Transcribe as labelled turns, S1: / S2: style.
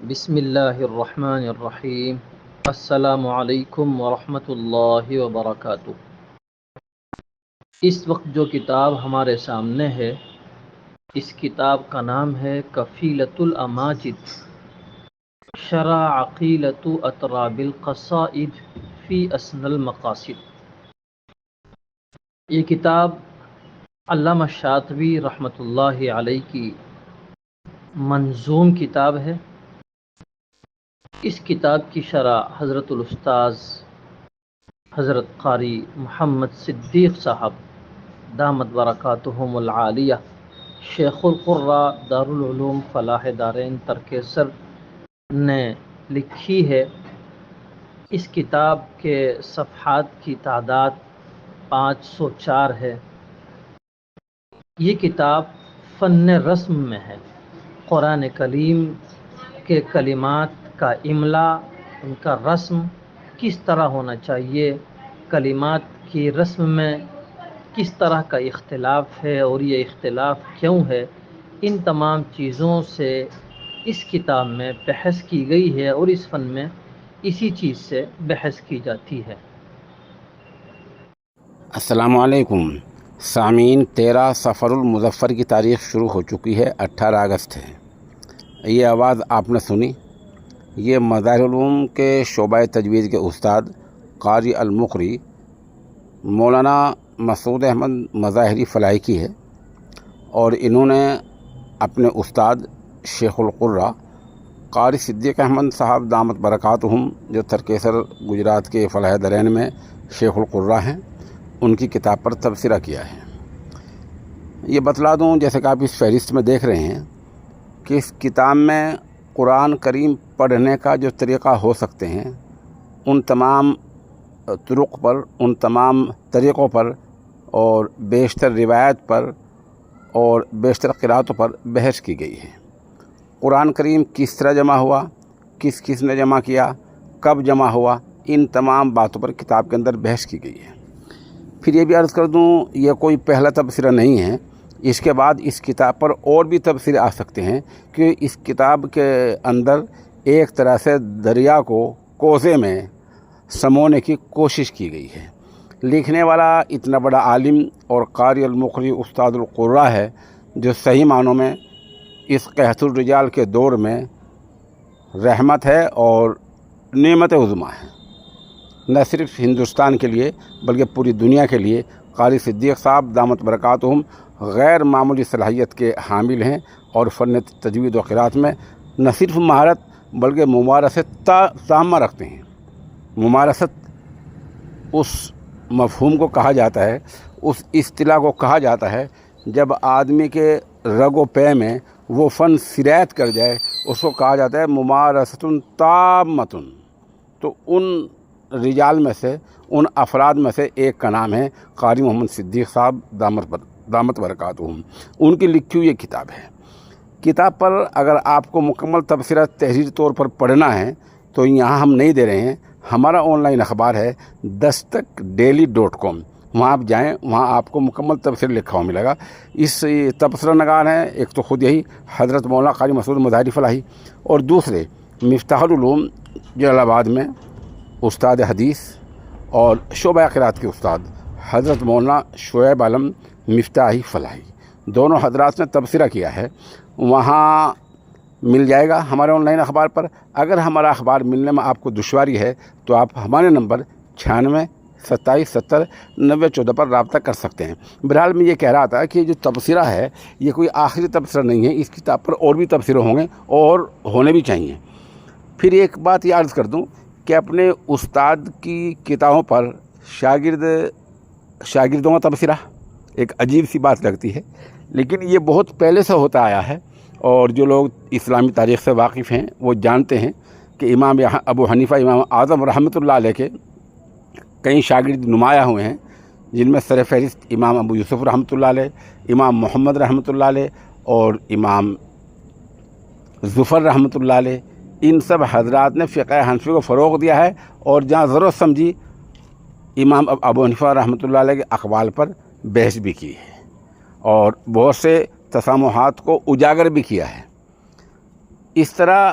S1: بسم اللہ الرحمن الرحیم۔ السلام علیکم ورحمۃ اللہ وبرکاتہ۔ اس وقت جو کتاب ہمارے سامنے ہے، اس کتاب کا نام ہے کفیلۃ الاماجد شرح عقیلۃ اطراب القصائد فی اسن المقاصد۔ یہ کتاب علامہ شاطبی رحمۃ اللہ علیہ کی منظوم کتاب ہے۔ اس کتاب کی شرح حضرت الاستاذ حضرت قاری محمد صدیق صاحب دامت برکاتہم العالیہ، شیخ القراء دارالعلوم فلاح دارین ترکیسر نے لکھی ہے۔ اس کتاب کے صفحات کی تعداد 504 ہے۔ یہ کتاب فن رسم میں ہے۔ قرآن کریم کے کلمات کا املا، ان کا رسم کس طرح ہونا چاہیے، کلمات کی رسم میں کس طرح کا اختلاف ہے اور یہ اختلاف کیوں ہے، ان تمام چیزوں سے اس کتاب میں بحث کی گئی ہے اور اس فن میں اسی چیز سے بحث کی جاتی ہے۔
S2: السلام علیکم سامعین، 13 صفر المظفر کی تاریخ شروع ہو چکی ہے، 18 اگست ہے۔ یہ آواز آپ نے سنی، یہ مظاہر العلوم کے شعبہ تجوید کے استاد قاری المقری مولانا مسعود احمد مظاہری فلاحی کی ہے، اور انہوں نے اپنے استاد شیخ القراء قاری صدیق احمد صاحب دامت برکاتہم، جو ترکیسر گجرات کے فلاح دارین میں شیخ القراء ہیں، ان کی کتاب پر تبصرہ کیا ہے۔ یہ بتلا دوں، جیسے کہ آپ اس فہرست میں دیکھ رہے ہیں، کہ اس کتاب میں قرآن کریم پڑھنے کا جو طریقہ ہو سکتے ہیں، ان تمام طرق پر، ان تمام طریقوں پر اور بیشتر روایت پر اور بیشتر قرأتوں پر بحث کی گئی ہے۔ قرآن کریم کس طرح جمع ہوا، کس کس نے جمع کیا، کب جمع ہوا، ان تمام باتوں پر کتاب کے اندر بحث کی گئی ہے۔ پھر یہ بھی عرض کر دوں، یہ کوئی پہلا تبصرہ نہیں ہے، اس کے بعد اس کتاب پر اور بھی تبصرے آ سکتے ہیں، کہ اس کتاب کے اندر ایک طرح سے دریا کو کوزے میں سمونے کی کوشش کی گئی ہے۔ لکھنے والا اتنا بڑا عالم اور قاری المقری استاد القراء ہے، جو صحیح معنوں میں اس قحط الرجال کے دور میں رحمت ہے اور نعمت عظمیٰ ہے، نہ صرف ہندوستان کے لیے بلکہ پوری دنیا کے لیے۔ قاری صدیق صاحب دامت برکاتہم غیر معمولی صلاحیت کے حامل ہیں، اور فن تجوید و قرأت میں نہ صرف مہارت بلکہ ممارست تامہ رکھتے ہیں۔ ممارست اس مفہوم کو کہا جاتا ہے، اس اصطلاح کو کہا جاتا ہے، جب آدمی کے رگ و پے میں وہ فن سرایت کر جائے، اس کو کہا جاتا ہے ممارست تامۃ۔ تو ان رجال میں سے، ان افراد میں سے ایک کا نام ہے قاری محمد صدیق صاحب دامت برکاتہم۔ ان کی لکھی ہوئی یہ کتاب ہے۔ کتاب پر اگر آپ کو مکمل تبصرہ تحریری طور پر پڑھنا ہے تو یہاں ہم نہیں دے رہے ہیں، ہمارا آن لائن اخبار ہے dastaqdaily.com، وہاں آپ جائیں، وہاں آپ کو مکمل تبصرہ لکھا ہوا ملے گا۔ اس تبصرہ نگار ہیں، ایک تو خود یہی حضرت مولانا قاری مسعود مظاہری فلاحی، اور دوسرے مفتاح العلوم جلال آباد میں استاد حدیث اور شعبہ قرأت کے استاد حضرت مولانا شعیب عالم مفتاحی فلاحی، دونوں حضرات نے تبصرہ کیا ہے، وہاں مل جائے گا ہمارے آن لائن اخبار پر۔ اگر ہمارا اخبار ملنے میں آپ کو دشواری ہے تو آپ ہمارے نمبر 96 27 70 90 14 پر رابطہ کر سکتے ہیں۔ بہرحال میں یہ کہہ رہا تھا کہ جو تبصرہ ہے یہ کوئی آخری تبصرہ نہیں ہے، اس کتاب پر اور بھی تبصرے ہوں گے اور ہونے بھی چاہیے۔ پھر ایک بات یہ عرض کر دوں کہ اپنے استاد کی کتابوں پر شاگردوں کا تبصرہ ایک عجیب سی بات لگتی ہے، لیکن یہ بہت پہلے سے ہوتا آیا ہے، اور جو لوگ اسلامی تاریخ سے واقف ہیں وہ جانتے ہیں کہ امام ابو حنیفہ امام اعظم رحمۃ اللہ علیہ کے کئی شاگرد نمایاں ہوئے ہیں، جن میں سر فہرست امام ابو یوسف رحمۃ اللہ علیہ، امام محمد رحمۃ اللہ علیہ اور امام ظفر رحمۃ اللہ علیہ۔ ان سب حضرات نے فقہ حنفی کو فروغ دیا ہے، اور جہاں ضرورت سمجھی امام ابو حنیفہ رحمۃ اللہ علیہ کے اقوال پر بحث بھی کی ہے، اور بہت سے تسامحات کو اجاگر بھی کیا ہے۔ اس طرح